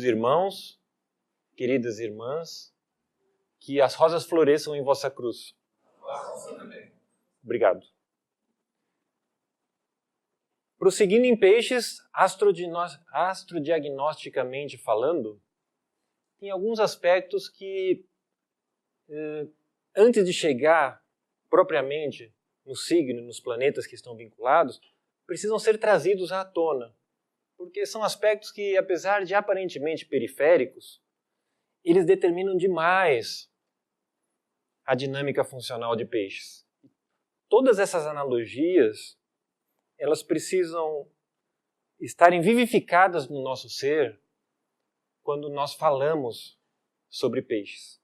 irmãos, queridas irmãs, que as rosas floresçam em vossa cruz. Obrigado. Prosseguindo em peixes, astrodiagnosticamente falando, tem alguns aspectos que, antes de chegar propriamente no signo, nos planetas que estão vinculados, precisam ser trazidos à tona. Porque são aspectos que, apesar de aparentemente periféricos, eles determinam demais a dinâmica funcional de peixes. Todas essas analogias, elas precisam estarem vivificadas no nosso ser quando nós falamos sobre peixes.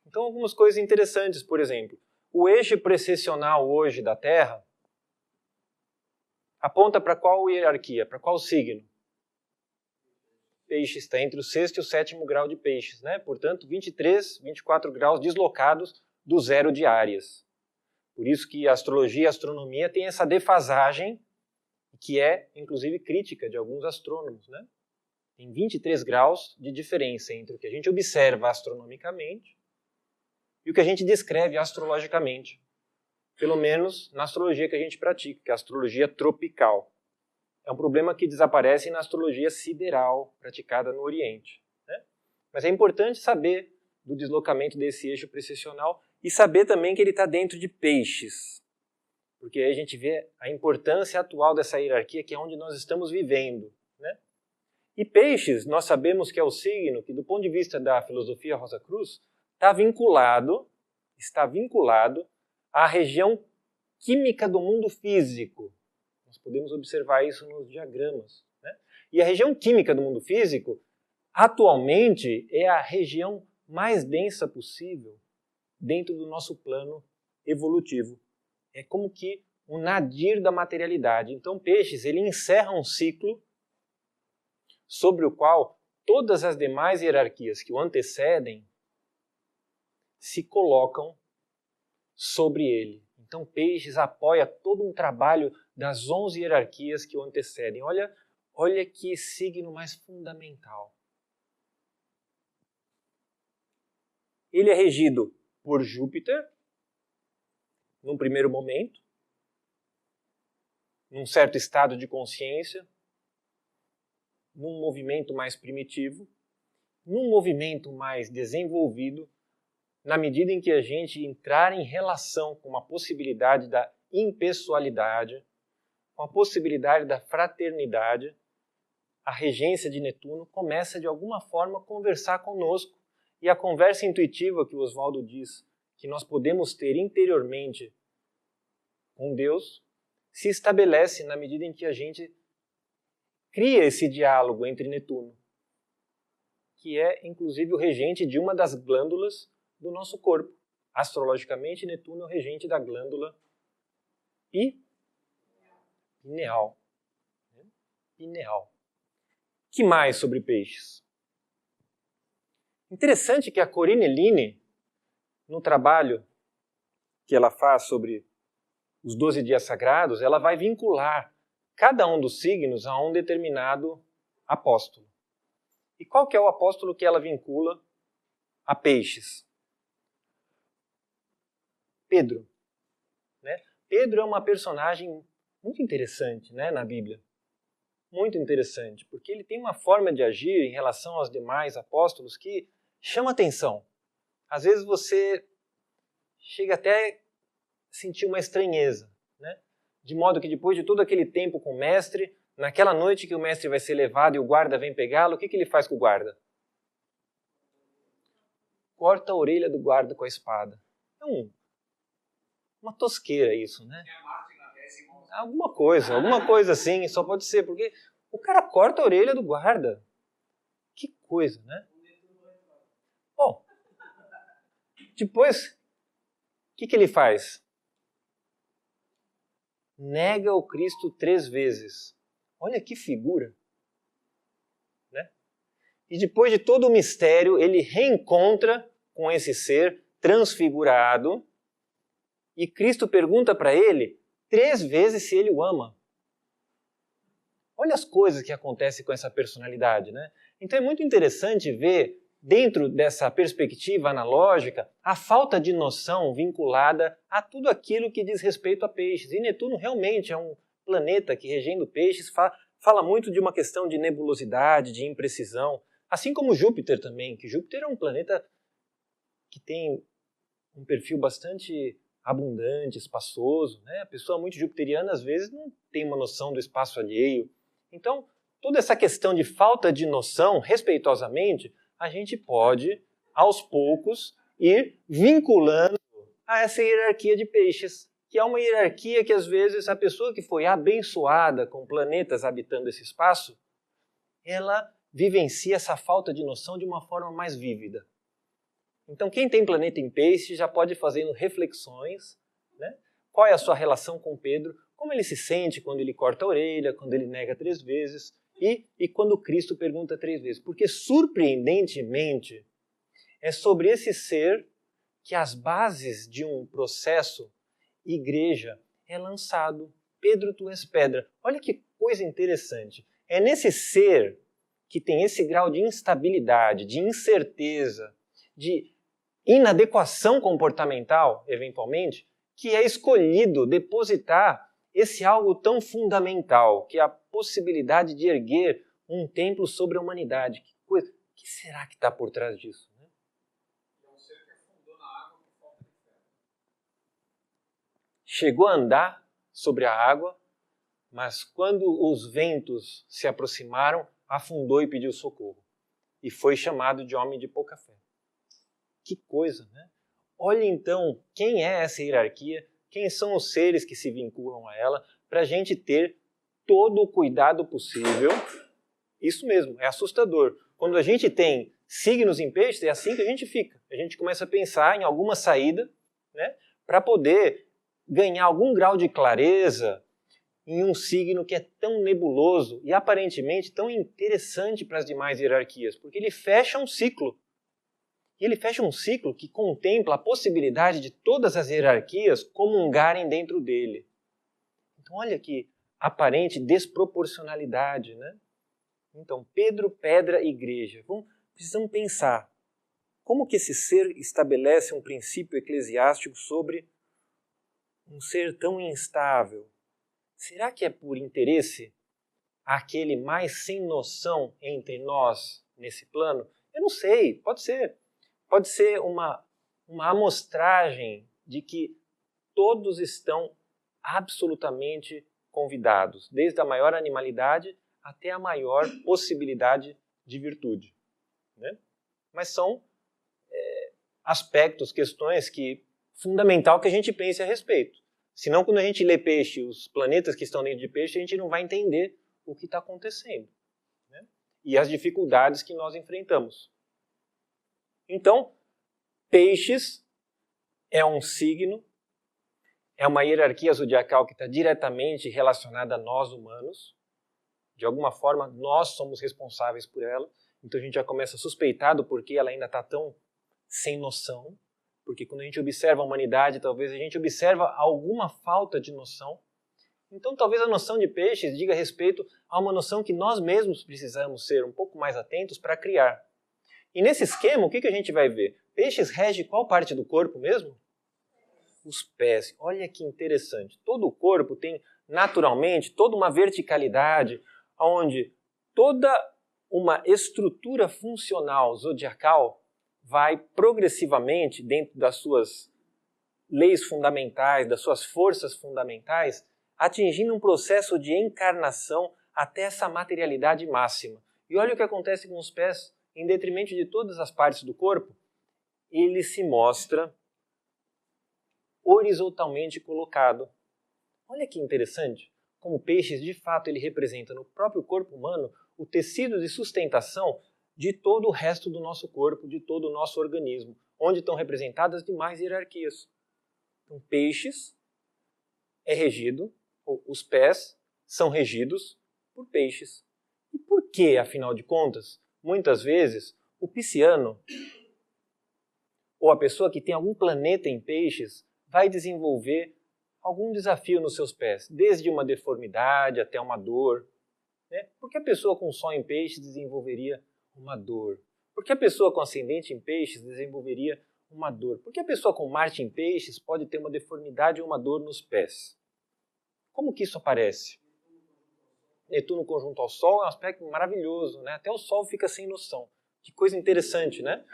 Então, algumas coisas interessantes, por exemplo, o eixo precessional hoje da Terra aponta para qual hierarquia, para qual signo? Peixe está entre o 6º e o 7º grau de peixes, né? Portanto, 23, 24 graus deslocados do zero de Áries. Por isso que a astrologia e a astronomia têm essa defasagem, que é, inclusive, crítica de alguns astrônomos, né? Tem 23 graus de diferença entre o que a gente observa astronomicamente e o que a gente descreve astrologicamente. Pelo menos na astrologia que a gente pratica, que é a astrologia tropical. É um problema que desaparece na astrologia sideral, praticada no Oriente, né? Mas é importante saber do deslocamento desse eixo precessional e saber também que ele está dentro de peixes. Porque aí a gente vê a importância atual dessa hierarquia, que é onde nós estamos vivendo, né? E peixes, nós sabemos que é o signo que, do ponto de vista da filosofia Rosa Cruz, está vinculado à região química do mundo físico. Nós podemos observar isso nos diagramas, né? E a região química do mundo físico, atualmente, é a região mais densa possível dentro do nosso plano evolutivo. É como que um nadir da materialidade. Então, Peixes, ele encerra um ciclo sobre o qual todas as demais hierarquias que o antecedem se colocam sobre ele. Então, Peixes apoia todo um trabalho das 11 hierarquias que o antecedem. Olha que signo mais fundamental. Ele é regido por Júpiter, num primeiro momento, num certo estado de consciência, num movimento mais primitivo, num movimento mais desenvolvido, na medida em que a gente entrar em relação com a possibilidade da impessoalidade, com a possibilidade da fraternidade, a regência de Netuno começa de alguma forma a conversar conosco. E a conversa intuitiva que o Oswaldo diz que nós podemos ter interiormente com Deus se estabelece na medida em que a gente cria esse diálogo entre Netuno, que é inclusive o regente de uma das glândulas do nosso corpo. Astrologicamente, Netuno é o regente da glândula pineal. Pineal. Que mais sobre peixes? Interessante que a Corinne Line, no trabalho que ela faz sobre os 12 dias sagrados, ela vai vincular cada um dos signos a um determinado apóstolo. E qual que é o apóstolo que ela vincula a peixes? Pedro. Né? Pedro é uma personagem muito interessante, né, na Bíblia. Muito interessante, porque ele tem uma forma de agir em relação aos demais apóstolos que chama atenção. Às vezes você chega até a sentir uma estranheza, né? De modo que depois de todo aquele tempo com o mestre, naquela noite que o mestre vai ser levado e o guarda vem pegá-lo, o que ele faz com o guarda? Corta a orelha do guarda com a espada. É uma tosqueira isso, né? Alguma coisa assim, só pode ser, porque o cara corta a orelha do guarda. Que coisa, né? Bom, depois, o que ele faz? Nega o Cristo 3 vezes. Olha que figura. Né? E depois de todo o mistério, ele reencontra com esse ser transfigurado e Cristo pergunta para ele 3 vezes se ele o ama. Olha as coisas que acontecem com essa personalidade, né? Então é muito interessante ver, dentro dessa perspectiva analógica, a falta de noção vinculada a tudo aquilo que diz respeito a peixes. E Netuno realmente é um planeta que, regendo peixes, fala muito de uma questão de nebulosidade, de imprecisão, assim como Júpiter também, que Júpiter é um planeta que tem um perfil bastante abundante, espaçoso, né? A pessoa muito jupiteriana, às vezes, não tem uma noção do espaço alheio. Então, toda essa questão de falta de noção, respeitosamente, a gente pode, aos poucos, ir vinculando a essa hierarquia de peixes, que é uma hierarquia que, às vezes, a pessoa que foi abençoada com planetas habitando esse espaço, ela vivencia essa falta de noção de uma forma mais vívida. Então, quem tem planeta em peixe já pode ir fazendo reflexões, né? Qual é a sua relação com Pedro, como ele se sente quando ele corta a orelha, quando ele nega 3 vezes, e quando Cristo pergunta 3 vezes. Porque, surpreendentemente, é sobre esse ser que as bases de um processo igreja é lançado. Pedro, tu és pedra. Olha que coisa interessante. É nesse ser que tem esse grau de instabilidade, de incerteza, de inadequação comportamental, eventualmente, que é escolhido depositar esse algo tão fundamental, que é a possibilidade de erguer um templo sobre a humanidade. Que coisa, o que será que está por trás disso? É um ser que afundou na água por falta de fé. Chegou a andar sobre a água, mas quando os ventos se aproximaram, afundou e pediu socorro. E foi chamado de homem de pouca fé. Que coisa, né? Olha então quem é essa hierarquia, quem são os seres que se vinculam a ela, para a gente ter todo o cuidado possível. Isso mesmo, é assustador. Quando a gente tem signos em peixes, é assim que a gente fica. A gente começa a pensar em alguma saída, né, para poder ganhar algum grau de clareza em um signo que é tão nebuloso e aparentemente tão interessante para as demais hierarquias, porque ele fecha um ciclo. E ele fecha um ciclo que contempla a possibilidade de todas as hierarquias comungarem dentro dele. Então olha que aparente desproporcionalidade, né? Então, Pedro, pedra, igreja. Precisamos pensar como que esse ser estabelece um princípio eclesiástico sobre um ser tão instável. Será que é por interesse aquele mais sem noção entre nós nesse plano? Eu não sei, pode ser. Pode ser uma amostragem de que todos estão absolutamente convidados, desde a maior animalidade até a maior possibilidade de virtude, né? Mas são aspectos, questões que fundamental que a gente pense a respeito. Senão, quando a gente lê peixe, os planetas que estão dentro de peixe, a gente não vai entender o que está acontecendo, né? E as dificuldades que nós enfrentamos. Então, peixes é um signo, é uma hierarquia zodiacal que está diretamente relacionada a nós humanos. De alguma forma, nós somos responsáveis por ela. Então a gente já começa a suspeitar do porquê ela ainda está tão sem noção. Porque quando a gente observa a humanidade, talvez a gente observa alguma falta de noção. Então talvez a noção de peixes diga respeito a uma noção que nós mesmos precisamos ser um pouco mais atentos para criar. E nesse esquema, o que a gente vai ver? Peixes rege qual parte do corpo mesmo? Os pés. Olha que interessante. Todo o corpo tem, naturalmente, toda uma verticalidade, onde toda uma estrutura funcional zodiacal vai progressivamente, dentro das suas leis fundamentais, das suas forças fundamentais, atingindo um processo de encarnação até essa materialidade máxima. E olha o que acontece com os pés. Em detrimento de todas as partes do corpo, ele se mostra horizontalmente colocado. Olha que interessante, como peixes, de fato, ele representa no próprio corpo humano o tecido de sustentação de todo o resto do nosso corpo, de todo o nosso organismo, onde estão representadas demais hierarquias. Então, peixes é regido, ou os pés são regidos por peixes. E por que, afinal de contas, muitas vezes, o pisciano, ou a pessoa que tem algum planeta em peixes, vai desenvolver algum desafio nos seus pés, desde uma deformidade até uma dor, né? Porque a pessoa com sol em peixes desenvolveria uma dor? Por que a pessoa com ascendente em peixes desenvolveria uma dor? Por que a pessoa com Marte em peixes pode ter uma deformidade ou uma dor nos pés? Como que isso aparece? Netuno conjunto ao Sol é um aspecto maravilhoso, né? Até o Sol fica sem noção. Que coisa interessante, né?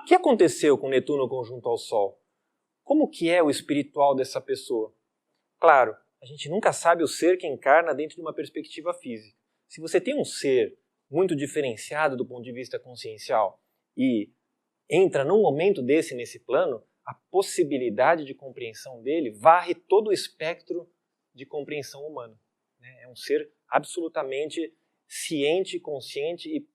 O que aconteceu com Netuno conjunto ao Sol? Como que é o espiritual dessa pessoa? Claro, a gente nunca sabe o ser que encarna dentro de uma perspectiva física. Se você tem um ser muito diferenciado do ponto de vista consciencial e entra num momento desse nesse plano, a possibilidade de compreensão dele varre todo o espectro de compreensão humana. É um ser absolutamente ciente, consciente e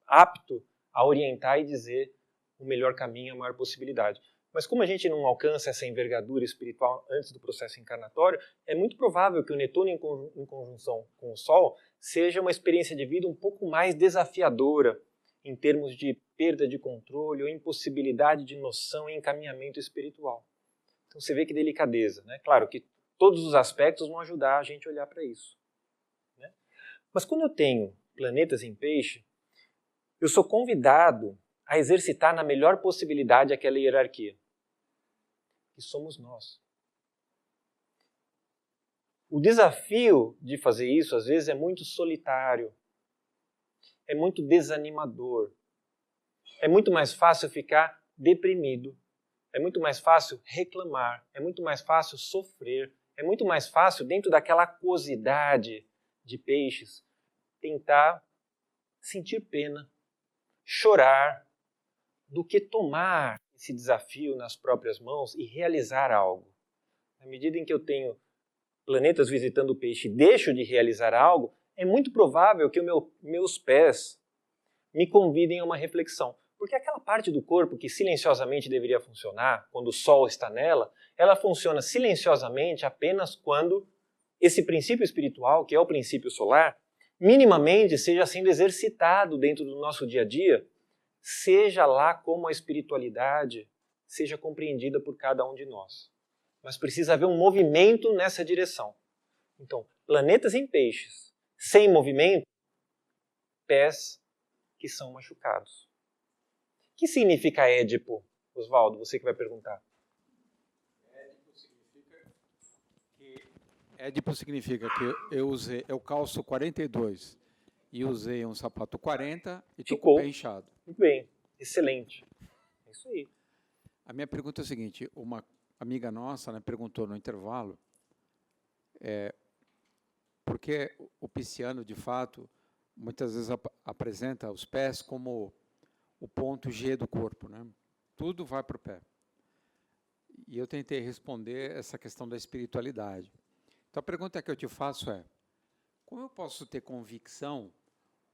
apto a orientar e dizer o melhor caminho, a maior possibilidade. Mas como a gente não alcança essa envergadura espiritual antes do processo encarnatório, é muito provável que o Netuno em conjunção com o Sol seja uma experiência de vida um pouco mais desafiadora em termos de perda de controle ou impossibilidade de noção e encaminhamento espiritual. Então você vê que delicadeza, né? Claro que todos os aspectos vão ajudar a gente a olhar para isso, né? Mas quando eu tenho planetas em peixe, eu sou convidado a exercitar na melhor possibilidade aquela hierarquia, que somos nós. O desafio de fazer isso, às vezes, é muito solitário, é muito desanimador, é muito mais fácil ficar deprimido, é muito mais fácil reclamar, é muito mais fácil sofrer, é muito mais fácil, dentro daquela aquosidade de peixes, tentar sentir pena, chorar, do que tomar esse desafio nas próprias mãos e realizar algo. Na medida em que eu tenho planetas visitando o peixe e deixo de realizar algo, é muito provável que meus pés me convidem a uma reflexão. Porque aquela parte do corpo que silenciosamente deveria funcionar, quando o Sol está nela, ela funciona silenciosamente apenas quando esse princípio espiritual, que é o princípio solar, minimamente seja sendo exercitado dentro do nosso dia a dia, seja lá como a espiritualidade seja compreendida por cada um de nós. Mas precisa haver um movimento nessa direção. Então, planetas em peixes, sem movimento, pés que são machucados. O que significa Édipo, Oswaldo? Você que vai perguntar. Édipo significa que eu calço 42 e usei um sapato 40 e estou com o pé inchado. Muito bem, excelente. É isso aí. A minha pergunta é a seguinte, uma amiga nossa, né, perguntou no intervalo, porque o pisciano, de fato, muitas vezes apresenta os pés como o ponto G do corpo, né? Tudo vai para o pé. E eu tentei responder essa questão da espiritualidade. Então a pergunta que eu te faço é, como eu posso ter convicção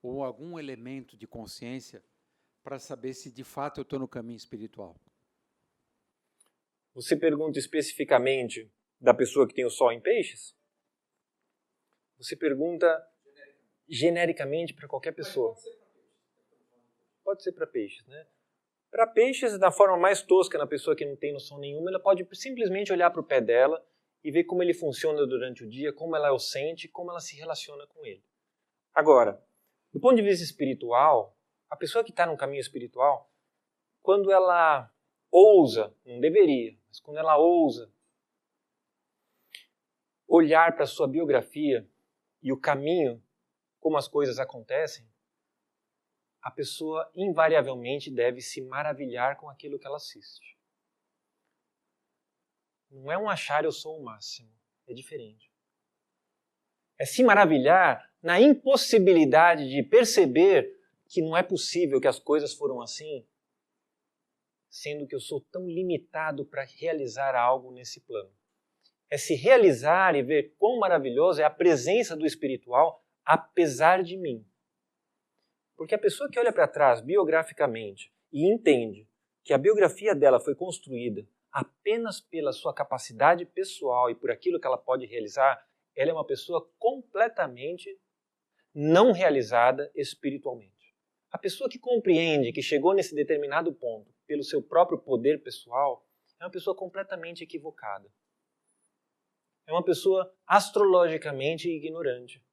ou algum elemento de consciência para saber se de fato eu estou no caminho espiritual? Você pergunta especificamente da pessoa que tem o Sol em peixes? Você pergunta genericamente para qualquer pessoa? Pode ser para peixes, né? Para peixes, da forma mais tosca, na pessoa que não tem noção nenhuma, ela pode simplesmente olhar para o pé dela e ver como ele funciona durante o dia, como ela o sente, como ela se relaciona com ele. Agora, do ponto de vista espiritual, a pessoa que está no caminho espiritual, quando ela ousa, não deveria, mas quando ela ousa olhar para a sua biografia e o caminho, como as coisas acontecem, a pessoa invariavelmente deve se maravilhar com aquilo que ela assiste. Não é um achar eu sou o máximo, é diferente. É se maravilhar na impossibilidade de perceber que não é possível que as coisas foram assim, sendo que eu sou tão limitado para realizar algo nesse plano. É se realizar e ver quão maravilhoso é a presença do espiritual apesar de mim. Porque a pessoa que olha para trás biograficamente e entende que a biografia dela foi construída apenas pela sua capacidade pessoal e por aquilo que ela pode realizar, ela é uma pessoa completamente não realizada espiritualmente. A pessoa que compreende que chegou nesse determinado ponto pelo seu próprio poder pessoal é uma pessoa completamente equivocada. É uma pessoa astrologicamente ignorante.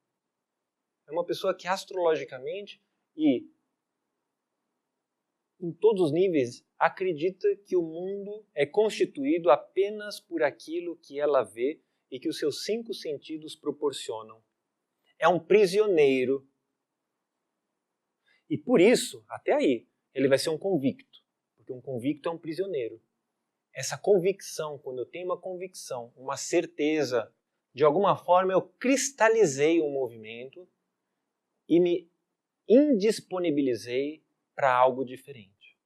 É uma pessoa que astrologicamente e em todos os níveis, acredita que o mundo é constituído apenas por aquilo que ela vê e que os seus 5 sentidos proporcionam. É um prisioneiro. E por isso, até aí, ele vai ser um convicto. Porque um convicto é um prisioneiro. Essa convicção, quando eu tenho uma convicção, uma certeza, de alguma forma eu cristalizei um movimento e me indisponibilizei para algo diferente.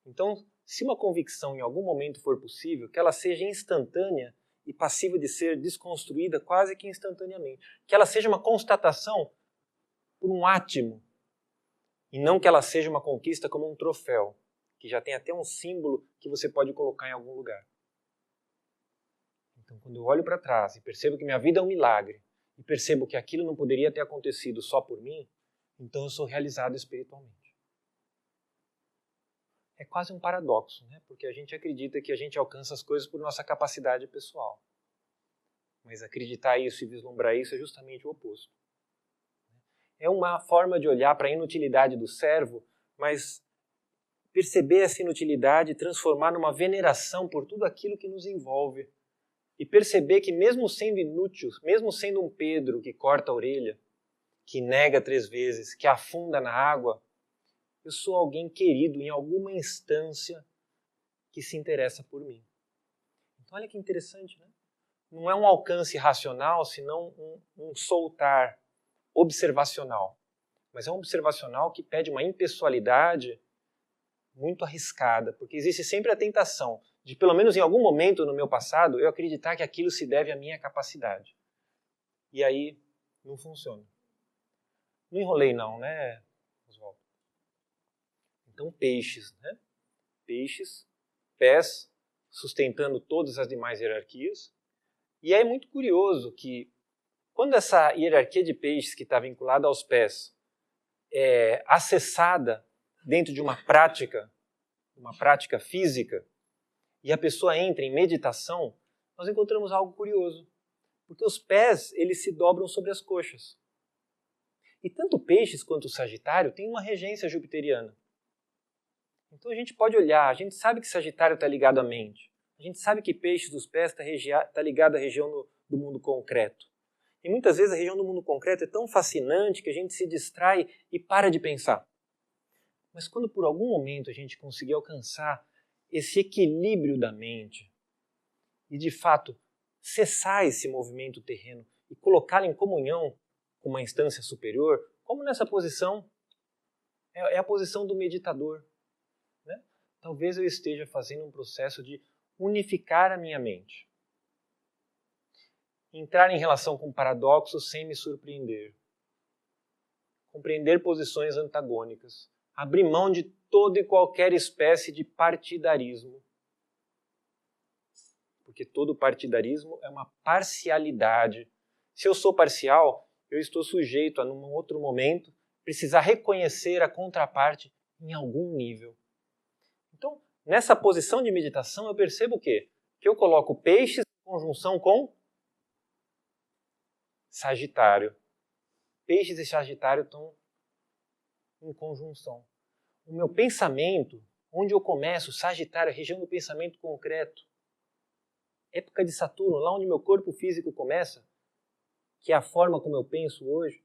Então, se uma convicção em algum momento for possível, que ela seja instantânea e passível de ser desconstruída quase que instantaneamente. Que ela seja uma constatação por um átimo e não que ela seja uma conquista como um troféu, que já tem até um símbolo que você pode colocar em algum lugar. Então, quando eu olho para trás e percebo que minha vida é um milagre, e percebo que aquilo não poderia ter acontecido só por mim, então eu sou realizado espiritualmente. É quase um paradoxo, né? Porque a gente acredita que a gente alcança as coisas por nossa capacidade pessoal. Mas acreditar isso e vislumbrar isso é justamente o oposto. É uma forma de olhar para a inutilidade do servo, mas perceber essa inutilidade e transformar numa veneração por tudo aquilo que nos envolve. E perceber que mesmo sendo inútil, mesmo sendo um Pedro que corta a orelha, que nega 3 vezes, que afunda na água, eu sou alguém querido em alguma instância que se interessa por mim. Então olha que interessante, né? Não é um alcance racional, senão um soltar observacional. Mas é um observacional que pede uma impessoalidade muito arriscada, porque existe sempre a tentação de, pelo menos em algum momento no meu passado, eu acreditar que aquilo se deve à minha capacidade. E aí não funciona. Não enrolei não, né, Oswaldo? Então peixes, né? Peixes, pés, sustentando todas as demais hierarquias. E é muito curioso que quando essa hierarquia de peixes que está vinculada aos pés é acessada dentro de uma prática física, e a pessoa entra em meditação, nós encontramos algo curioso. Porque os pés, eles se dobram sobre as coxas. E tanto peixes quanto o Sagitário têm uma regência jupiteriana. Então a gente pode olhar, a gente sabe que Sagitário está ligado à mente. A gente sabe que peixes dos pés está ligado à região do mundo concreto. E muitas vezes a região do mundo concreto é tão fascinante que a gente se distrai e para de pensar. Mas quando por algum momento a gente conseguir alcançar esse equilíbrio da mente e de fato cessar esse movimento terreno e colocá-lo em comunhão com uma instância superior, como nessa posição, é a posição do meditador. Né? Talvez eu esteja fazendo um processo de unificar a minha mente. Entrar em relação com paradoxos sem me surpreender. Compreender posições antagônicas. Abrir mão de toda e qualquer espécie de partidarismo. Porque todo partidarismo é uma parcialidade. Se eu sou parcial, eu estou sujeito a, num outro momento, precisar reconhecer a contraparte em algum nível. Então, nessa posição de meditação, eu percebo o quê? Que eu coloco peixes em conjunção com Sagitário. Peixes e Sagitário estão em conjunção. O meu pensamento, onde eu começo, Sagitário, a região do pensamento concreto, época de Saturno, lá onde meu corpo físico começa, que é a forma como eu penso hoje,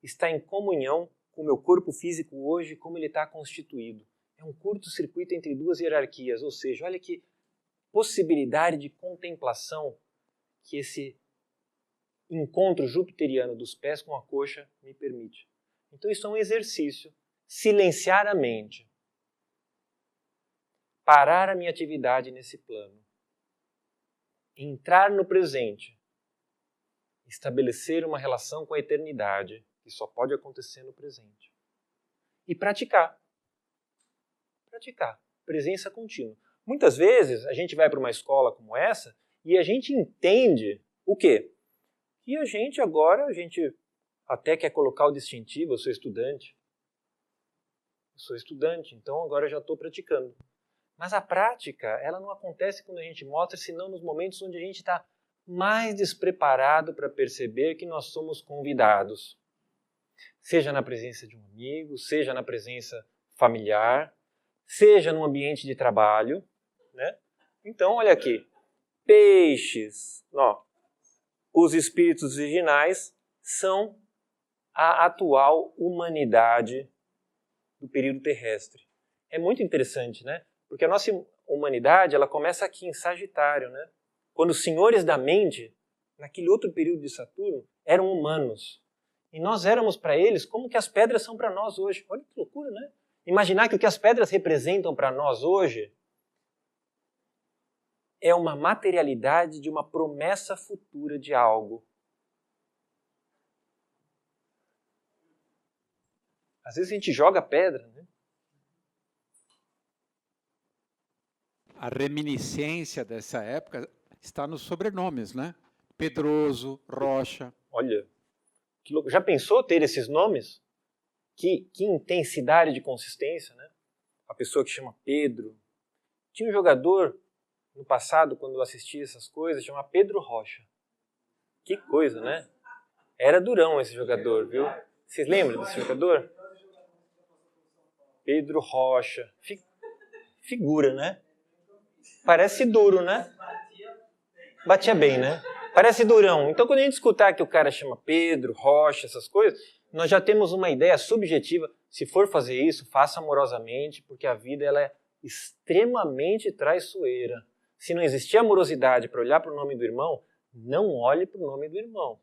está em comunhão com o meu corpo físico hoje, como ele está constituído. É um curto-circuito entre 2 hierarquias, ou seja, olha que possibilidade de contemplação que esse encontro jupiteriano dos pés com a coxa me permite. Então isso é um exercício. Silenciar a mente. Parar a minha atividade nesse plano. Entrar no presente. Estabelecer uma relação com a eternidade, que só pode acontecer no presente. E praticar. Praticar. Presença contínua. Muitas vezes a gente vai para uma escola como essa e a gente entende o quê? E a gente até quer colocar o distintivo, eu sou estudante. Eu sou estudante, então agora eu já estou praticando. Mas a prática, ela não acontece quando a gente mostra, senão nos momentos onde a gente está mais despreparado para perceber que nós somos convidados. Seja na presença de um amigo, seja na presença familiar, seja no ambiente de trabalho, né? Então, olha aqui, peixes, ó, os espíritos virginais são a atual humanidade do período terrestre. É muito interessante, né? Porque a nossa humanidade, ela começa aqui em Sagitário, né? Quando os senhores da mente, naquele outro período de Saturno, eram humanos. E nós éramos para eles como que as pedras são para nós hoje. Olha que loucura, né? Imaginar que o que as pedras representam para nós hoje é uma materialidade de uma promessa futura de algo. Às vezes a gente joga pedra, né? A reminiscência dessa época está nos sobrenomes, né? Pedroso, Rocha. Olha, que louco. Já pensou ter esses nomes? Que intensidade de consistência, né? A pessoa que chama Pedro. Tinha um jogador no passado, quando eu assistia essas coisas, chama Pedro Rocha. Que coisa, né? Era durão esse jogador, viu? Vocês lembram desse jogador? Pedro Rocha. Figura, né? Parece duro, né? Batia bem, né? Parece durão. Então, quando a gente escutar que o cara chama Pedro, Rocha, essas coisas, nós já temos uma ideia subjetiva. Se for fazer isso, faça amorosamente, porque a vida ela é extremamente traiçoeira. Se não existir amorosidade para olhar para o nome do irmão, não olhe para o nome do irmão.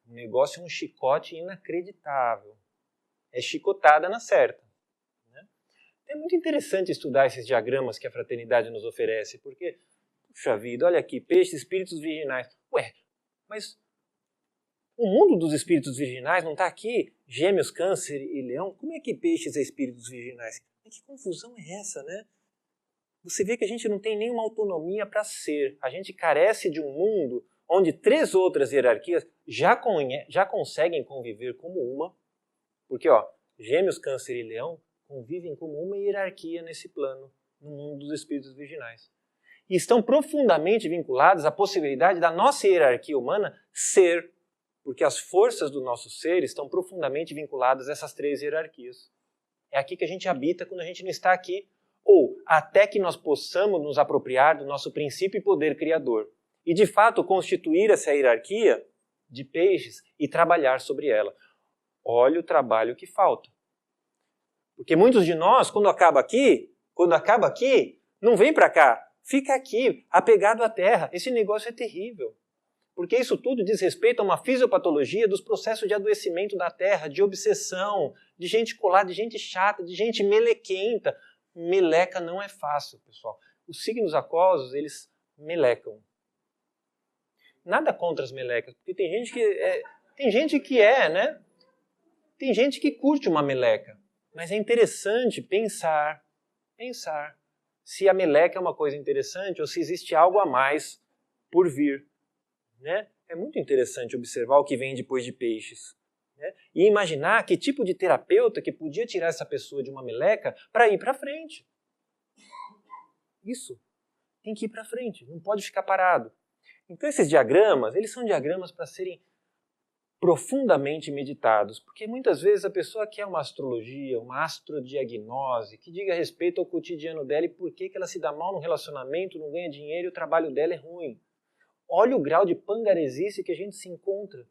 O negócio é um chicote inacreditável. É chicotada na certa. É muito interessante estudar esses diagramas que a fraternidade nos oferece, porque, puxa vida, olha aqui, peixes, espíritos virginais. Ué, mas o mundo dos espíritos virginais não está aqui? Gêmeos, Câncer e Leão? Como é que peixes é espíritos virginais? Que confusão é essa, né? Você vê que a gente não tem nenhuma autonomia para ser. A gente carece de um mundo onde 3 outras hierarquias já conseguem conviver como uma, porque, ó, Gêmeos, Câncer e Leão convivem como uma hierarquia nesse plano, no mundo dos espíritos virginais. E estão profundamente vinculados à possibilidade da nossa hierarquia humana ser, porque as forças do nosso ser estão profundamente vinculadas a essas 3 hierarquias. É aqui que a gente habita quando a gente não está aqui, ou até que nós possamos nos apropriar do nosso princípio e poder criador. E, de fato, constituir essa hierarquia de peixes e trabalhar sobre ela. Olha o trabalho que falta. Porque muitos de nós, quando acaba aqui, não vem para cá, fica aqui, apegado à terra. Esse negócio é terrível. Porque isso tudo diz respeito a uma fisiopatologia dos processos de adoecimento da terra, de obsessão, de gente colada, de gente chata, de gente melequenta. Meleca não é fácil, pessoal. Os signos aquosos, eles melecam. Nada contra as melecas, porque tem gente que né? Tem gente que curte uma meleca. Mas é interessante pensar se a meleca é uma coisa interessante ou se existe algo a mais por vir. Né? É muito interessante observar o que vem depois de peixes. Né? E imaginar que tipo de terapeuta que podia tirar essa pessoa de uma meleca para ir para frente. Isso. Tem que ir para frente, não pode ficar parado. Então esses diagramas, eles são diagramas para serem profundamente meditados, porque muitas vezes a pessoa quer uma astrologia, uma astrodiagnose, que diga respeito ao cotidiano dela e por que ela se dá mal no relacionamento, não ganha dinheiro e o trabalho dela é ruim. Olha o grau de pangaresice que a gente se encontra.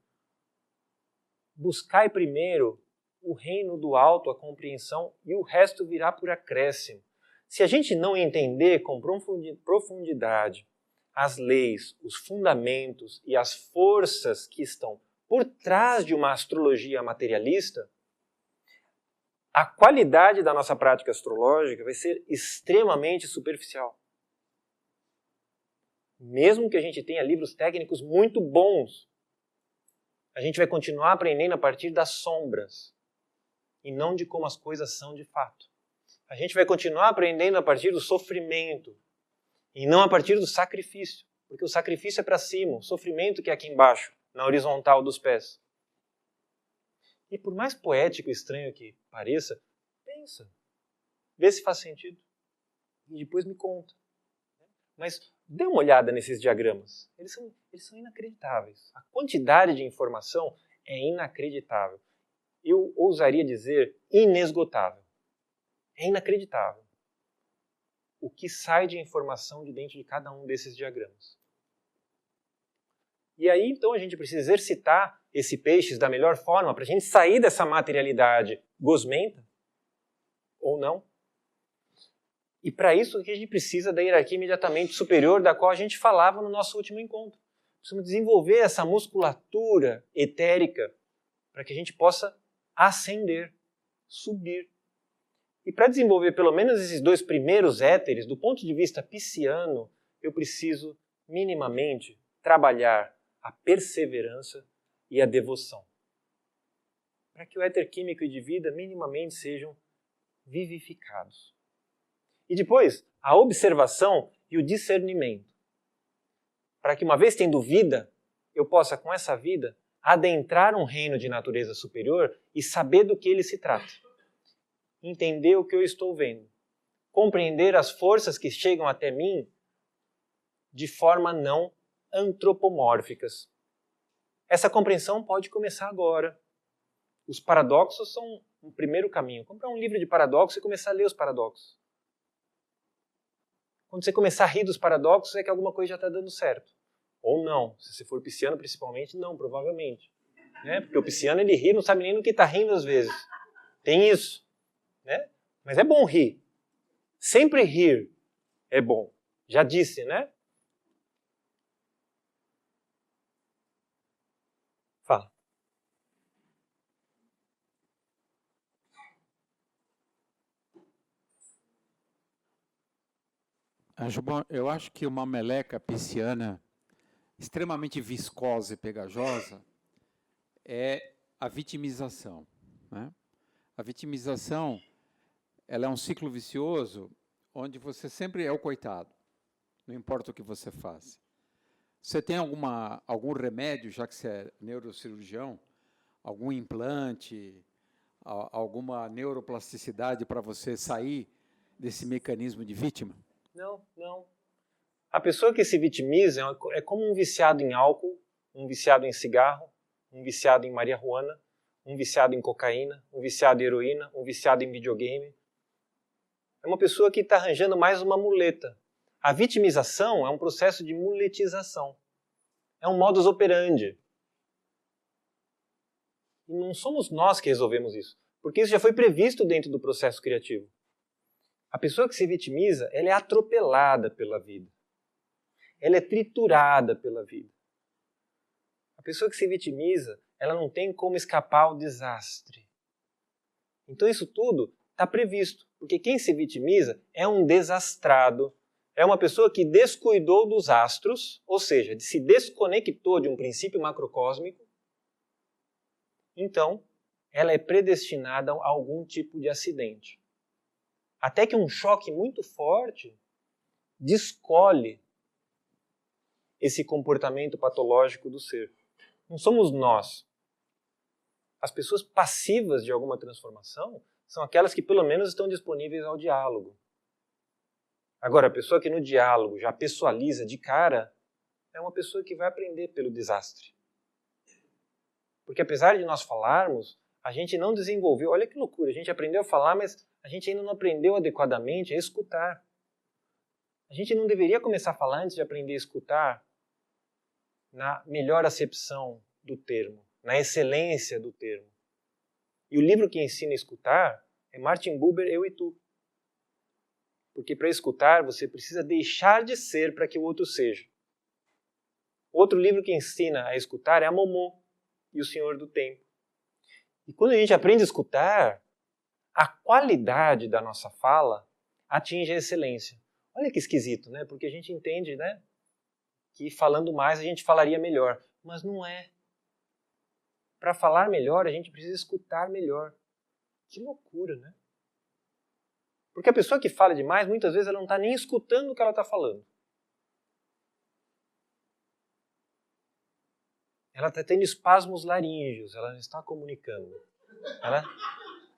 Buscai primeiro o reino do alto, a compreensão, e o resto virá por acréscimo. Se a gente não entender com profundidade as leis, os fundamentos e as forças que estão por trás de uma astrologia materialista, a qualidade da nossa prática astrológica vai ser extremamente superficial. Mesmo que a gente tenha livros técnicos muito bons, a gente vai continuar aprendendo a partir das sombras e não de como as coisas são de fato. A gente vai continuar aprendendo a partir do sofrimento e não a partir do sacrifício, porque o sacrifício é para cima, o sofrimento que é aqui embaixo, na horizontal dos pés. E por mais poético e estranho que pareça, pensa, vê se faz sentido e depois me conta. Mas dê uma olhada nesses diagramas, eles são inacreditáveis. A quantidade de informação é inacreditável. Eu ousaria dizer inesgotável. É inacreditável o que sai de informação de dentro de cada um desses diagramas. E aí, então, a gente precisa exercitar esse peixes da melhor forma para a gente sair dessa materialidade gosmenta, ou não. E para isso a gente precisa da hierarquia imediatamente superior da qual a gente falava no nosso último encontro. Precisamos desenvolver essa musculatura etérica para que a gente possa ascender, subir. E para desenvolver pelo menos esses dois primeiros éteres, do ponto de vista pisciano, eu preciso minimamente trabalhar a perseverança e a devoção. Para que o éter químico e de vida minimamente sejam vivificados. E depois, a observação e o discernimento. Para que uma vez tendo vida, eu possa com essa vida adentrar um reino de natureza superior e saber do que ele se trata. Entender o que eu estou vendo. Compreender as forças que chegam até mim de forma não antropomórficas. Essa compreensão pode começar agora. Os paradoxos são um primeiro caminho. Comprar um livro de paradoxos e começar a ler os paradoxos. Quando você começar a rir dos paradoxos, é que alguma coisa já está dando certo. Ou não. Se você for pisciano, principalmente, não, provavelmente. Né? Porque o pisciano, ele ri, não sabe nem no que está rindo às vezes. Tem isso. Né? Mas é bom rir. Sempre rir é bom. Já disse, né? Fala. Bom, eu acho que uma meleca pisciana extremamente viscosa e pegajosa é a vitimização. Né? A vitimização, ela é um ciclo vicioso onde você sempre é o coitado, não importa o que você faça. Você tem algum remédio, já que você é neurocirurgião, algum implante, alguma neuroplasticidade para você sair desse mecanismo de vítima? Não, não. A pessoa que se vitimiza é como um viciado em álcool, um viciado em cigarro, um viciado em marihuana, um viciado em cocaína, um viciado em heroína, um viciado em videogame. É uma pessoa que está arranjando mais uma muleta. A vitimização é um processo de muletização. É um modus operandi. E não somos nós que resolvemos isso, porque isso já foi previsto dentro do processo criativo. A pessoa que se vitimiza, ela é atropelada pela vida. Ela é triturada pela vida. A pessoa que se vitimiza, ela não tem como escapar ao desastre. Então isso tudo está previsto, porque quem se vitimiza é um desastrado, é uma pessoa que descuidou dos astros, ou seja, se desconectou de um princípio macrocósmico. Então, ela é predestinada a algum tipo de acidente. Até que um choque muito forte descolhe esse comportamento patológico do ser. Não somos nós. As pessoas passivas de alguma transformação são aquelas que pelo menos estão disponíveis ao diálogo. Agora, a pessoa que no diálogo já pessoaliza de cara é uma pessoa que vai aprender pelo desastre. Porque apesar de nós falarmos, a gente não desenvolveu, olha que loucura, a gente aprendeu a falar, mas a gente ainda não aprendeu adequadamente a escutar. A gente não deveria começar a falar antes de aprender a escutar na melhor acepção do termo, na excelência do termo. E o livro que ensina a escutar é Martin Buber, Eu e Tu. Porque para escutar você precisa deixar de ser para que o outro seja. Outro livro que ensina a escutar é a Momô e o Senhor do Tempo. E quando a gente aprende a escutar, a qualidade da nossa fala atinge a excelência. Olha que esquisito, né? Porque a gente entende, né, que falando mais a gente falaria melhor. Mas não é. Para falar melhor, a gente precisa escutar melhor. Que loucura, né? Porque a pessoa que fala demais, muitas vezes ela não está nem escutando o que ela está falando. Ela está tendo espasmos laríngeos, ela não está comunicando.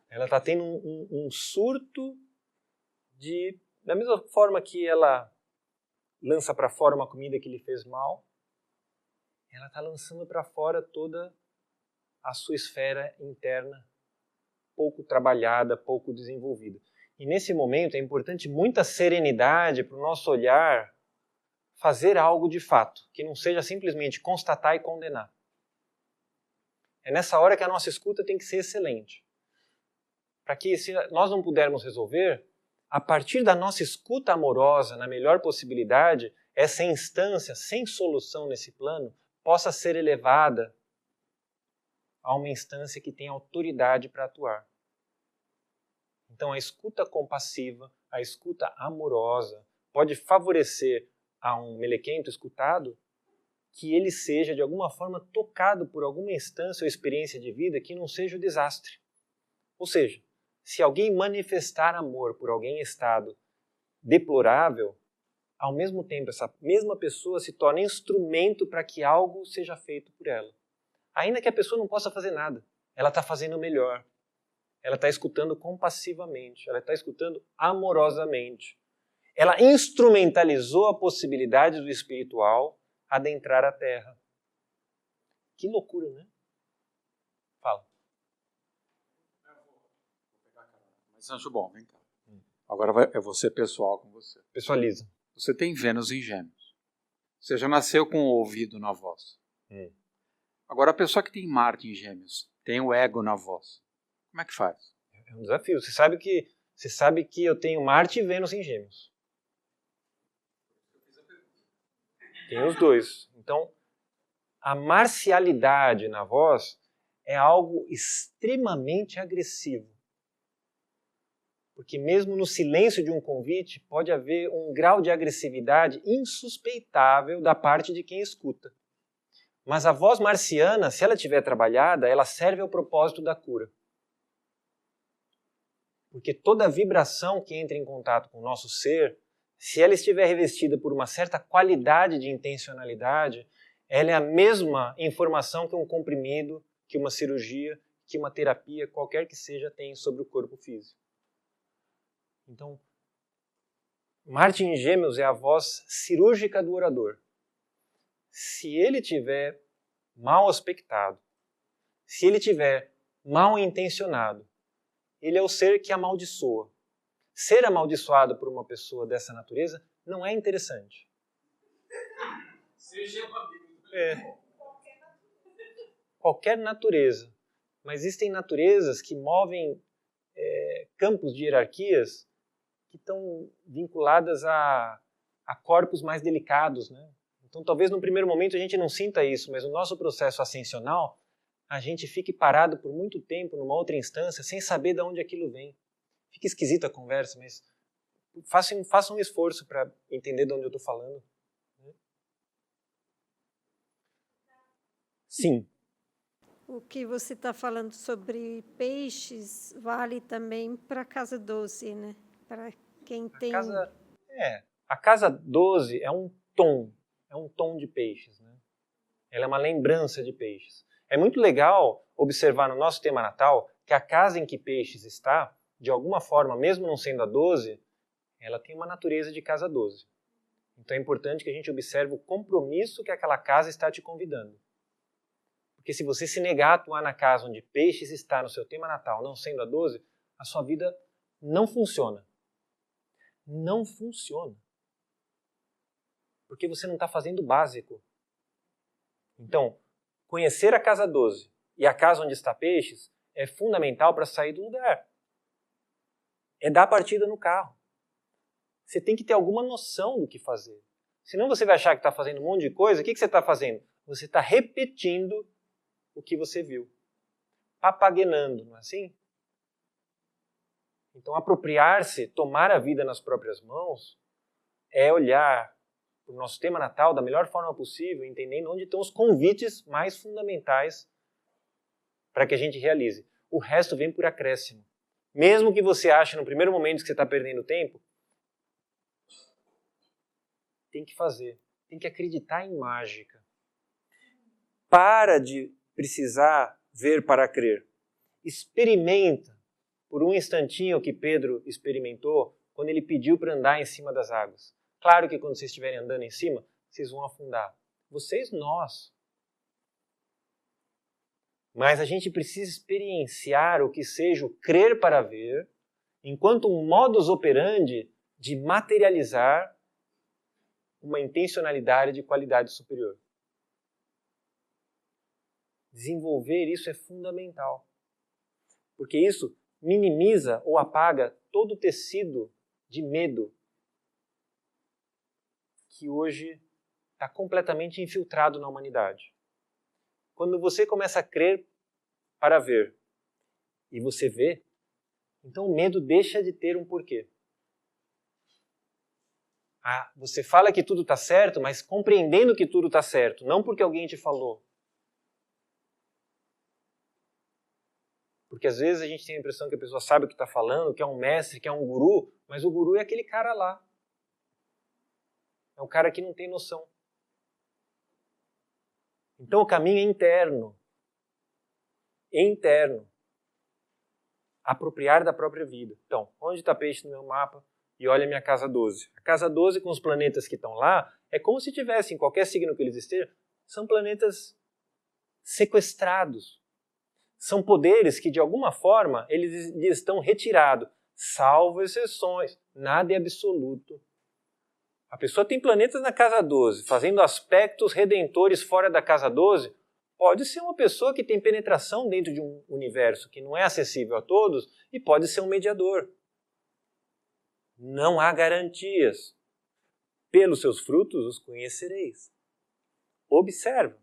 Ela está tendo um surto de... Da mesma forma que ela lança para fora uma comida que lhe fez mal, ela está lançando para fora toda a sua esfera interna, pouco trabalhada, pouco desenvolvida. E nesse momento é importante muita serenidade para o nosso olhar fazer algo de fato, que não seja simplesmente constatar e condenar. É nessa hora que a nossa escuta tem que ser excelente. Para que, se nós não pudermos resolver, a partir da nossa escuta amorosa, na melhor possibilidade, essa instância sem solução nesse plano possa ser elevada a uma instância que tem autoridade para atuar. Então a escuta compassiva, a escuta amorosa, pode favorecer a um melequento escutado que ele seja de alguma forma tocado por alguma instância ou experiência de vida que não seja o desastre. Ou seja, se alguém manifestar amor por alguém em estado deplorável, ao mesmo tempo essa mesma pessoa se torna instrumento para que algo seja feito por ela. Ainda que a pessoa não possa fazer nada, ela está fazendo o melhor. Ela está escutando compassivamente, ela está escutando amorosamente. Ela instrumentalizou a possibilidade do espiritual adentrar a Terra. Que loucura, né? Fala. Mas, Anjo Bom, vem cá. Agora eu vou ser pessoal com você. Pessoaliza. Você tem Vênus em Gêmeos. Você já nasceu com o ouvido na voz. Agora, a pessoa que tem Marte em Gêmeos tem o ego na voz. Como é que faz? É um desafio. Você sabe que eu tenho Marte e Vênus em Gêmeos. Tem os dois. Então, a marcialidade na voz é algo extremamente agressivo. Porque mesmo no silêncio de um convite, pode haver um grau de agressividade insuspeitável da parte de quem escuta. Mas a voz marciana, se ela estiver trabalhada, ela serve ao propósito da cura. Porque toda vibração que entra em contato com o nosso ser, se ela estiver revestida por uma certa qualidade de intencionalidade, ela é a mesma informação que um comprimido, que uma cirurgia, que uma terapia, qualquer que seja, tem sobre o corpo físico. Então, Marte em Gêmeos é a voz cirúrgica do orador. Se ele tiver mal aspectado, se ele tiver mal intencionado, ele é o ser que amaldiçoa. Ser amaldiçoado por uma pessoa dessa natureza não é interessante. Seja um amigo. Qualquer natureza. Mas existem naturezas que movem campos de hierarquias que estão vinculadas a corpos mais delicados, né? Então, talvez no primeiro momento a gente não sinta isso, mas no nosso processo ascensional, a gente fique parado por muito tempo numa outra instância sem saber de onde aquilo vem. Fica esquisita a conversa, mas faça um esforço para entender de onde eu estou falando. Sim. O que você está falando sobre peixes vale também para a casa 12, né? Para quem tem... A casa 12 é um tom de peixes, né? Ela é uma lembrança de peixes. É muito legal observar no nosso tema natal que a casa em que peixes está, de alguma forma, mesmo não sendo a 12, ela tem uma natureza de casa 12. Então é importante que a gente observe o compromisso que aquela casa está te convidando. Porque se você se negar a atuar na casa onde peixes está no seu tema natal, não sendo a 12, a sua vida não funciona. Não funciona. Porque você não está fazendo o básico. Então, conhecer a casa 12 e a casa onde está peixes é fundamental para sair do lugar. É dar partida no carro. Você tem que ter alguma noção do que fazer. Senão você vai achar que está fazendo um monte de coisa. O que você está fazendo? Você está repetindo o que você viu. Papaguenando, não é assim? Então, apropriar-se, tomar a vida nas próprias mãos, é olhar o nosso tema natal da melhor forma possível, entendendo onde estão os convites mais fundamentais para que a gente realize. O resto vem por acréscimo. Mesmo que você ache no primeiro momento que você está perdendo tempo, tem que fazer. Tem que acreditar em mágica. Para de precisar ver para crer. Experimenta por um instantinho o que Pedro experimentou quando ele pediu para andar em cima das águas. Claro que quando vocês estiverem andando em cima, vocês vão afundar. Vocês, nós. Mas a gente precisa experienciar o que seja o crer para ver enquanto um modus operandi de materializar uma intencionalidade de qualidade superior. Desenvolver isso é fundamental, porque isso minimiza ou apaga todo o tecido de medo que hoje está completamente infiltrado na humanidade. Quando você começa a crer para ver e você vê, então o medo deixa de ter um porquê. Você fala que tudo está certo, mas compreendendo que tudo está certo, não porque alguém te falou. Porque às vezes a gente tem a impressão que a pessoa sabe o que está falando, que é um mestre, que é um guru, mas o guru é aquele cara lá. É um cara que não tem noção. Então o caminho é interno. É interno. Apropriar da própria vida. Então, onde está peixe no meu mapa? E olha a minha casa 12. A casa 12 com os planetas que estão lá, é como se tivessem, em qualquer signo que eles estejam, são planetas sequestrados. São poderes que, de alguma forma, eles estão retirados, salvo exceções. Nada é absoluto. A pessoa tem planetas na casa 12, fazendo aspectos redentores fora da casa 12, pode ser uma pessoa que tem penetração dentro de um universo que não é acessível a todos e pode ser um mediador. Não há garantias. Pelos seus frutos os conhecereis. Observa.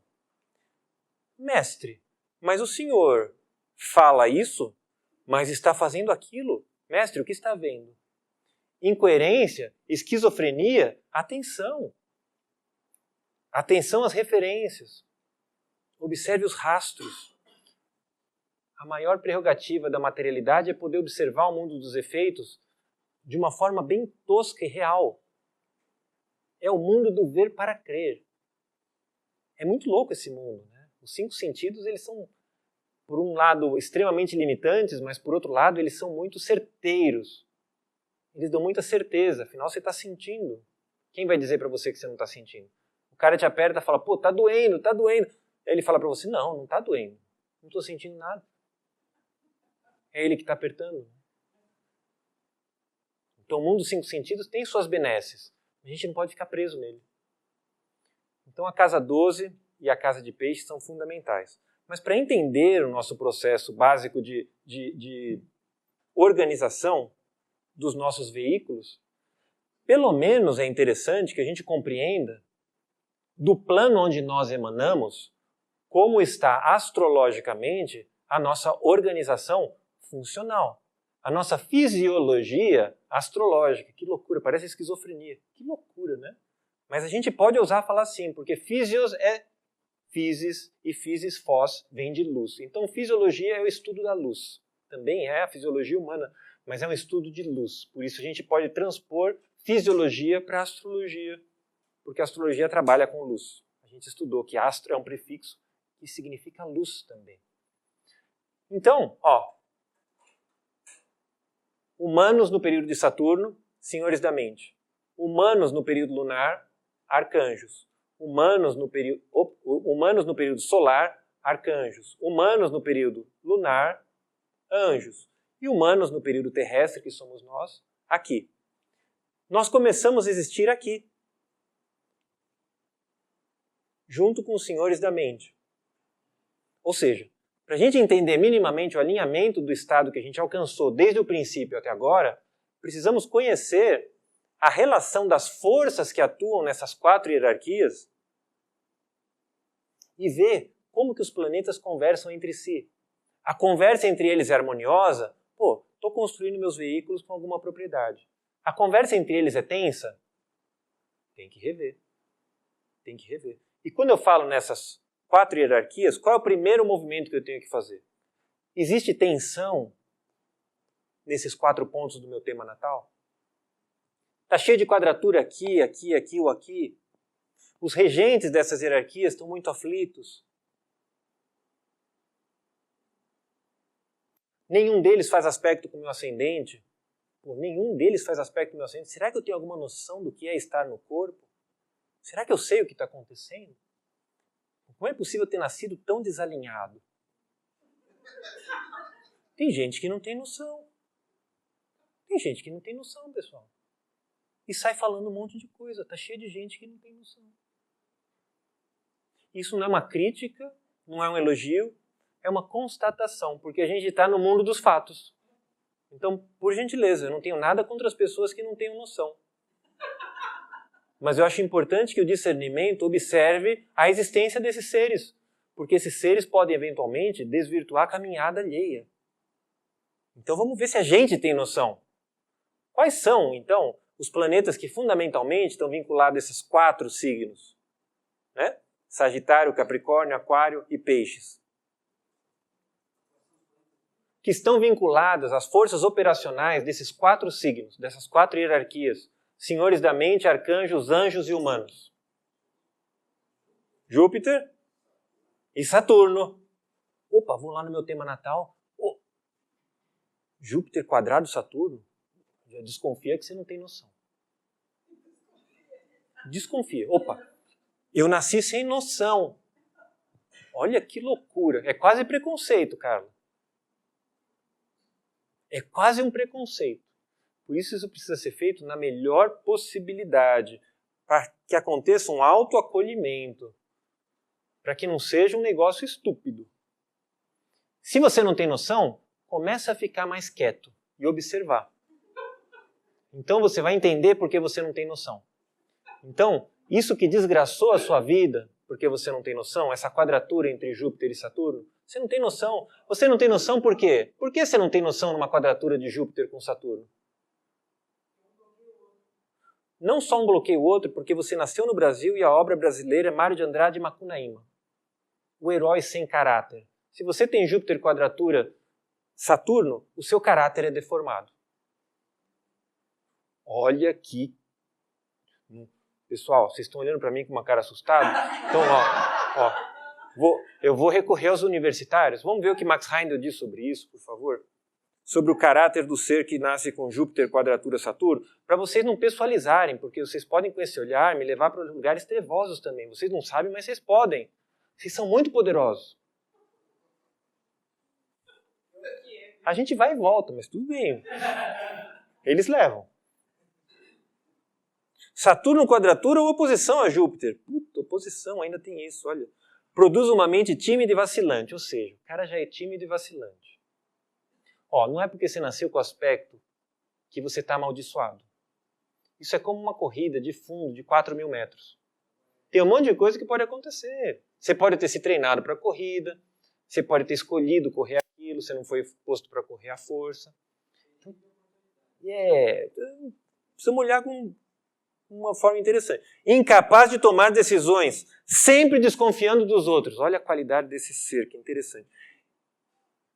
Mestre, mas o senhor fala isso, mas está fazendo aquilo? Mestre, o que está vendo? Incoerência, esquizofrenia, atenção. Atenção às referências. Observe os rastros. A maior prerrogativa da materialidade é poder observar o mundo dos efeitos de uma forma bem tosca e real. É o mundo do ver para crer. É muito louco esse mundo, né? Os 5 sentidos, eles são, por um lado, extremamente limitantes, mas por outro lado, eles são muito certeiros. Eles dão muita certeza, afinal você está sentindo. Quem vai dizer para você que você não está sentindo? O cara te aperta e fala, pô, tá doendo, tá doendo. Aí ele fala para você, não, não tá doendo. Não estou sentindo nada. É ele que está apertando. Então o mundo dos 5 sentidos tem suas benesses. A gente não pode ficar preso nele. Então a casa 12 e a casa de peixe são fundamentais. Mas para entender o nosso processo básico de organização dos nossos veículos, pelo menos é interessante que a gente compreenda do plano onde nós emanamos como está astrologicamente a nossa organização funcional. A nossa fisiologia astrológica. Que loucura, parece esquizofrenia. Que loucura, né? Mas a gente pode ousar falar assim, porque fisios é physis e physis phos vem de luz. Então fisiologia é o estudo da luz. Também é a fisiologia humana, mas é um estudo de luz. Por isso a gente pode transpor fisiologia para astrologia, porque a astrologia trabalha com luz. A gente estudou que astro é um prefixo que significa luz também. Então, humanos no período de Saturno, senhores da mente. Humanos no período lunar, arcanjos. Humanos no período solar, arcanjos. Humanos no período lunar, anjos. E humanos no período terrestre, que somos nós, aqui. Nós começamos a existir aqui, junto com os senhores da mente. Ou seja, para a gente entender minimamente o alinhamento do estado que a gente alcançou desde o princípio até agora, precisamos conhecer a relação das forças que atuam nessas 4 hierarquias e ver como que os planetas conversam entre si. A conversa entre eles é harmoniosa? Pô, estou construindo meus veículos com alguma propriedade. A conversa entre eles é tensa? Tem que rever. Tem que rever. E quando eu falo nessas 4 hierarquias, qual é o primeiro movimento que eu tenho que fazer? Existe tensão nesses 4 pontos do meu tema natal? Está cheio de quadratura aqui, aqui, aqui ou aqui. Os regentes dessas hierarquias estão muito aflitos. Nenhum deles faz aspecto com o meu ascendente. Pô, nenhum deles faz aspecto com o meu ascendente. Será que eu tenho alguma noção do que é estar no corpo? Será que eu sei o que está acontecendo? Como é possível ter nascido tão desalinhado? Tem gente que não tem noção. Tem gente que não tem noção, pessoal. E sai falando um monte de coisa. Está cheio de gente que não tem noção. Isso não é uma crítica, não é um elogio, é uma constatação, porque a gente está no mundo dos fatos. Então, por gentileza, eu não tenho nada contra as pessoas que não tenham noção. Mas eu acho importante que o discernimento observe a existência desses seres, porque esses seres podem eventualmente desvirtuar a caminhada alheia. Então vamos ver se a gente tem noção. Quais são, então, os planetas que fundamentalmente estão vinculados a esses 4 signos? Né? Sagitário, Capricórnio, Aquário e Peixes. Que estão vinculadas às forças operacionais desses 4 signos, dessas 4 hierarquias. Senhores da mente, arcanjos, anjos e humanos. Júpiter e Saturno. Opa, vou lá no meu tema natal. Oh, Júpiter quadrado Saturno? Já desconfia que você não tem noção. Desconfia. Opa, eu nasci sem noção. Olha que loucura. É quase preconceito, Carla. É quase um preconceito. Por isso precisa ser feito na melhor possibilidade, para que aconteça um autoacolhimento, para que não seja um negócio estúpido. Se você não tem noção, começa a ficar mais quieto e observar. Então você vai entender por que você não tem noção. Então, isso que desgraçou a sua vida, porque você não tem noção, essa quadratura entre Júpiter e Saturno, você não tem noção. Você não tem noção por quê? Por que você não tem noção numa quadratura de Júpiter com Saturno? Não só um bloqueia o outro, porque você nasceu no Brasil e a obra brasileira é Mário de Andrade e Macunaíma. O herói sem caráter. Se você tem Júpiter quadratura Saturno, o seu caráter é deformado. Olha que... Pessoal, vocês estão olhando para mim com uma cara assustada? Então, eu vou recorrer aos universitários. Vamos ver o que Max Heindel diz sobre isso, por favor. Sobre o caráter do ser que nasce com Júpiter quadratura Saturno, para vocês não pessoalizarem, porque vocês podem com esse olhar me levar para lugares trevosos também. Vocês não sabem, mas vocês podem. Vocês são muito poderosos. A gente vai e volta, mas tudo bem. Eles levam. Saturno quadratura ou oposição a Júpiter? Puta, oposição, ainda tem isso, olha. Produz uma mente tímida e vacilante, ou seja, o cara já é tímido e vacilante. Não é porque você nasceu com aspecto que você está amaldiçoado. Isso é como uma corrida de fundo de 4.000 metros. Tem um monte de coisa que pode acontecer. Você pode ter se treinado para a corrida, você pode ter escolhido correr aquilo, você não foi posto para correr à força. Precisamos olhar com uma forma interessante. Incapaz de tomar decisões, sempre desconfiando dos outros. Olha a qualidade desse ser, que interessante.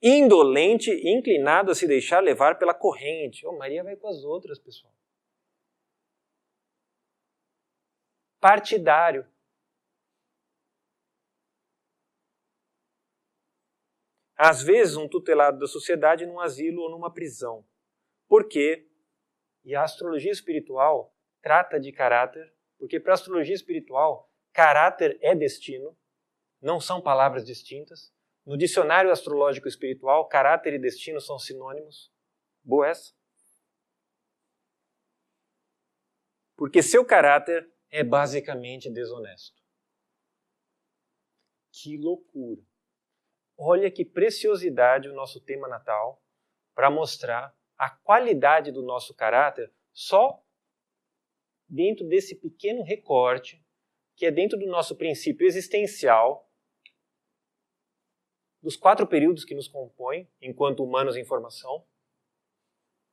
Indolente, inclinado a se deixar levar pela corrente. Maria vai com as outras, pessoal. Partidário. Às vezes, um tutelado da sociedade num asilo ou numa prisão. Por quê? E a astrologia espiritual trata de caráter, porque para a astrologia espiritual, caráter é destino, não são palavras distintas. No dicionário astrológico espiritual, caráter e destino são sinônimos. Boa essa? Porque seu caráter é basicamente desonesto. Que loucura! Olha que preciosidade o nosso tema natal para mostrar a qualidade do nosso caráter só dentro desse pequeno recorte que é dentro do nosso princípio existencial, dos 4 períodos que nos compõem, enquanto humanos em formação.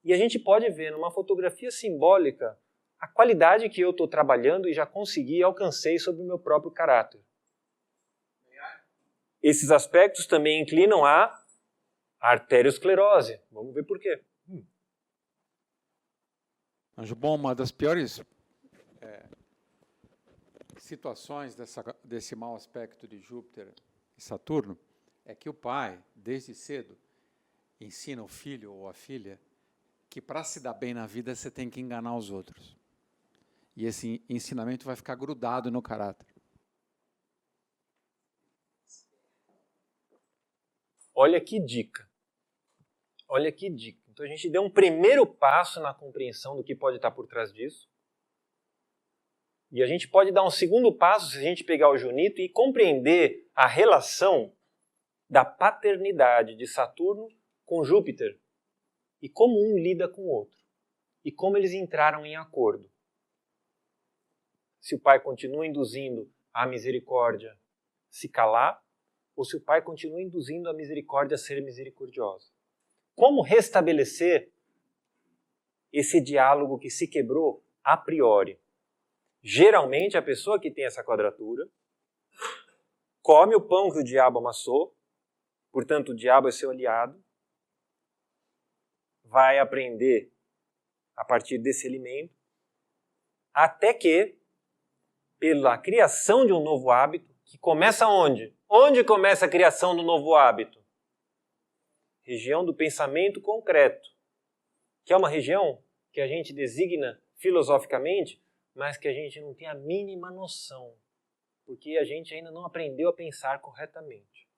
E a gente pode ver numa fotografia simbólica a qualidade que eu estou trabalhando e já consegui e alcancei sobre o meu próprio caráter. Esses aspectos também inclinam à arteriosclerose. Vamos ver por quê. Anjo bom, uma das piores situações desse mau aspecto de Júpiter e Saturno é que o pai, desde cedo, ensina o filho ou a filha que para se dar bem na vida você tem que enganar os outros. E esse ensinamento vai ficar grudado no caráter. Olha que dica. Olha que dica. Então a gente deu um primeiro passo na compreensão do que pode estar por trás disso. E a gente pode dar um segundo passo se a gente pegar o Junito e compreender a relação da paternidade de Saturno com Júpiter e como um lida com o outro e como eles entraram em acordo. Se o pai continua induzindo a misericórdia se calar ou se o pai continua induzindo a misericórdia a ser misericordiosa. Como restabelecer esse diálogo que se quebrou a priori? Geralmente, a pessoa que tem essa quadratura come o pão que o diabo amassou, portanto, o diabo é seu aliado, vai aprender a partir desse alimento, até que, pela criação de um novo hábito, que começa onde? Onde começa a criação do novo hábito? Região do pensamento concreto, que é uma região que a gente designa filosoficamente, mas que a gente não tem a mínima noção, porque a gente ainda não aprendeu a pensar corretamente.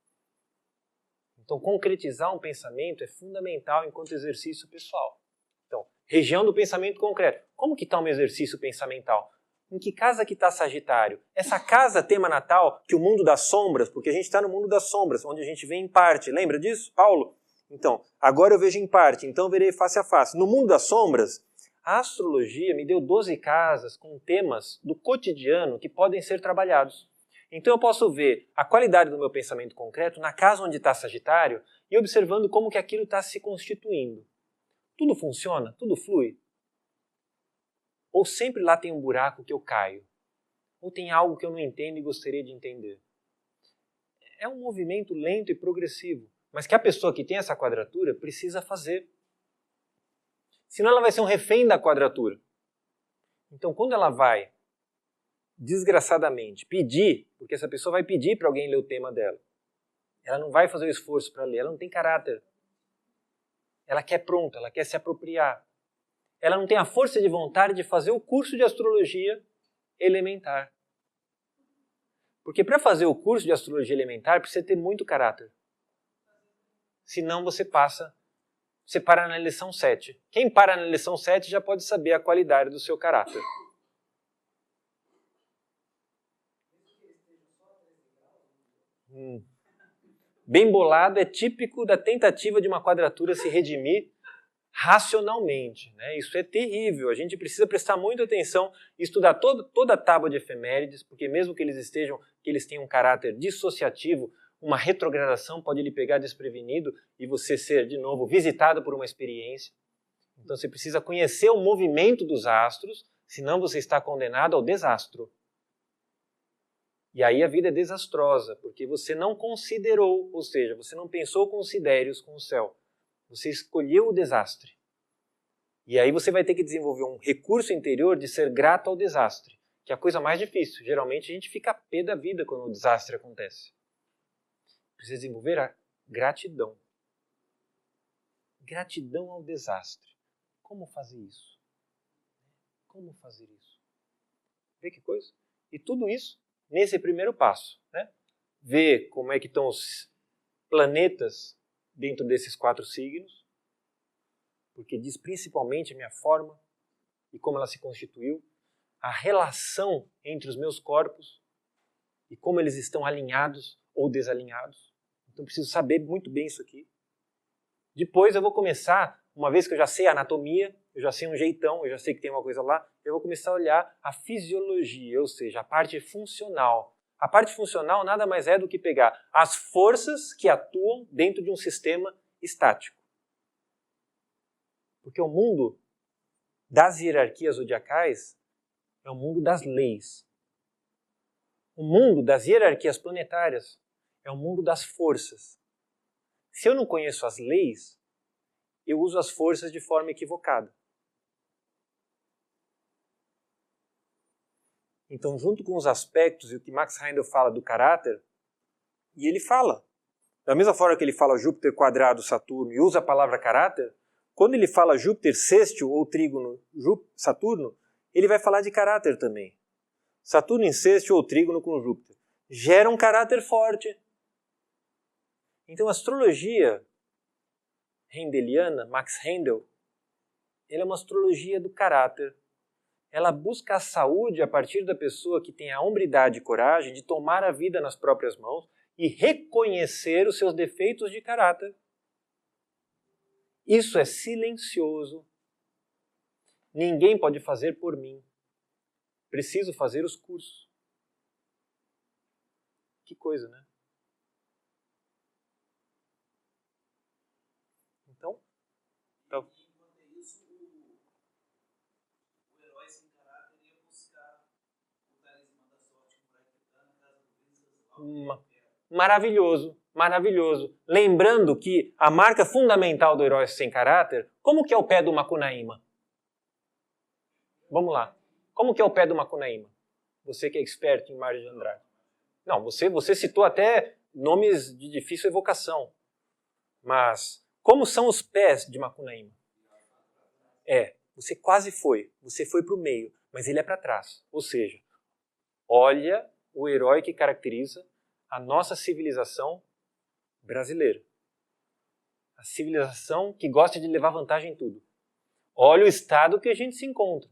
Então, concretizar um pensamento é fundamental enquanto exercício pessoal. Então, região do pensamento concreto. Como que está um exercício pensamental? Em que casa que está Sagitário? Essa casa tema natal, que o mundo das sombras, porque a gente está no mundo das sombras, onde a gente vê em parte. Lembra disso, Paulo? Então, agora eu vejo em parte, então eu verei face a face. No mundo das sombras, a astrologia me deu 12 casas com temas do cotidiano que podem ser trabalhados. Então eu posso ver a qualidade do meu pensamento concreto na casa onde está Sagitário e observando como que aquilo está se constituindo. Tudo funciona? Tudo flui? Ou sempre lá tem um buraco que eu caio? Ou tem algo que eu não entendo e gostaria de entender? É um movimento lento e progressivo, mas que a pessoa que tem essa quadratura precisa fazer. Senão ela vai ser um refém da quadratura. Então, quando ela vai, desgraçadamente, pedir, porque essa pessoa vai pedir para alguém ler o tema dela, ela não vai fazer o esforço para ler, ela não tem caráter. Ela quer pronto, ela quer se apropriar. Ela não tem a força de vontade de fazer o curso de astrologia elementar. Porque para fazer o curso de astrologia elementar precisa ter muito caráter. Senão você para na lição 7. Quem para na lição 7 já pode saber a qualidade do seu caráter. Bem bolado é típico da tentativa de uma quadratura se redimir racionalmente, né? Isso é terrível, a gente precisa prestar muita atenção e estudar toda a tábua de efemérides, porque mesmo que eles tenham um caráter dissociativo, uma retrogradação pode lhe pegar desprevenido e você ser, de novo, visitado por uma experiência. Então você precisa conhecer o movimento dos astros, senão você está condenado ao desastro. E aí a vida é desastrosa, porque você não considerou, ou seja, você não pensou considérios com o céu. Você escolheu o desastre. E aí você vai ter que desenvolver um recurso interior de ser grato ao desastre, que é a coisa mais difícil. Geralmente a gente fica a pé da vida quando o desastre acontece. Precisa desenvolver a gratidão. Gratidão ao desastre. Como fazer isso? Como fazer isso? Vê que coisa? E tudo isso nesse primeiro passo, né? Ver como é que estão os planetas dentro desses 4 signos, porque diz principalmente a minha forma e como ela se constituiu, a relação entre os meus corpos e como eles estão alinhados ou desalinhados. Então preciso saber muito bem isso aqui. Depois eu vou começar, uma vez que eu já sei a anatomia, eu já sei um jeitão, eu já sei que tem uma coisa lá, eu vou começar a olhar a fisiologia, ou seja, a parte funcional. A parte funcional nada mais é do que pegar as forças que atuam dentro de um sistema estático. Porque o mundo das hierarquias zodiacais é o mundo das leis. O mundo das hierarquias planetárias é o mundo das forças. Se eu não conheço as leis, eu uso as forças de forma equivocada. Então, junto com os aspectos e o que Max Heindel fala do caráter, e ele fala, da mesma forma que ele fala Júpiter quadrado Saturno e usa a palavra caráter, quando ele fala Júpiter sextil ou trígono Saturno, ele vai falar de caráter também. Saturno em sextil ou trígono com Júpiter gera um caráter forte. Então a astrologia Handeliana, Max Handel, ela é uma astrologia do caráter. Ela busca a saúde a partir da pessoa que tem a hombridade e coragem de tomar a vida nas próprias mãos e reconhecer os seus defeitos de caráter. Isso é silencioso. Ninguém pode fazer por mim. Preciso fazer os cursos. Que coisa, né? Então, maravilhoso, maravilhoso. Lembrando que a marca fundamental do herói sem caráter, como que é o pé do Macunaíma? Vamos lá. Como que é o pé do Macunaíma? Você que é expert em Mário de Andrade. Não, você citou até nomes de difícil evocação. Mas como são os pés de Macunaíma? Você quase foi. Você foi para o meio, mas ele é para trás. Ou seja, olha o herói que caracteriza a nossa civilização brasileira. A civilização que gosta de levar vantagem em tudo. Olha o estado que a gente se encontra.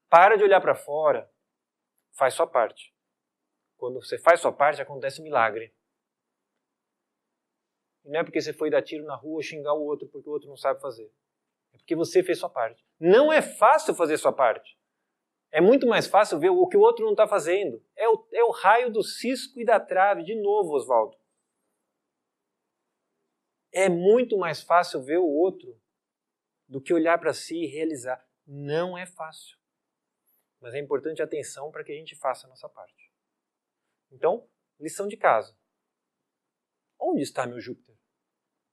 Para de olhar para fora, faz sua parte. Quando você faz sua parte, acontece um milagre. E não é porque você foi dar tiro na rua ou xingar o outro porque o outro não sabe fazer. É porque você fez sua parte. Não é fácil fazer sua parte. É muito mais fácil ver o que o outro não está fazendo. É o raio do cisco e da trave. De novo, Oswaldo. É muito mais fácil ver o outro do que olhar para si e realizar. Não é fácil. Mas é importante a atenção para que a gente faça a nossa parte. Então, lição de casa. Onde está meu Júpiter?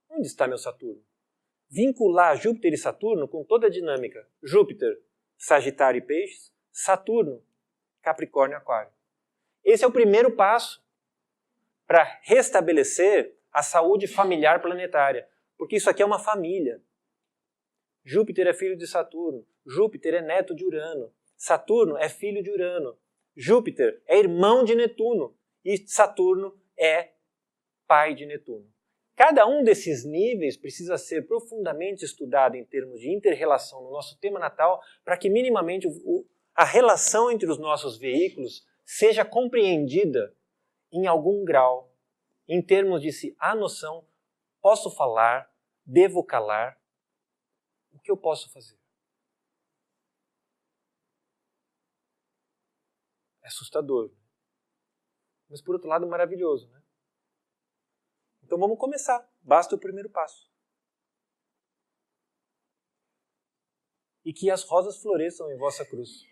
Onde está meu Saturno? Vincular Júpiter e Saturno com toda a dinâmica. Júpiter, Sagitário e Peixes. Saturno, Capricórnio e Aquário. Esse é o primeiro passo para restabelecer a saúde familiar planetária. Porque isso aqui é uma família. Júpiter é filho de Saturno. Júpiter é neto de Urano. Saturno é filho de Urano. Júpiter é irmão de Netuno. E Saturno é pai de Netuno. Cada um desses níveis precisa ser profundamente estudado em termos de inter-relação no nosso tema natal para que minimamente a relação entre os nossos veículos seja compreendida em algum grau, em termos de se há noção, posso falar, devo calar, o que eu posso fazer? É assustador, mas por outro lado maravilhoso, né? Então vamos começar, basta o primeiro passo. E que as rosas floresçam em vossa cruz.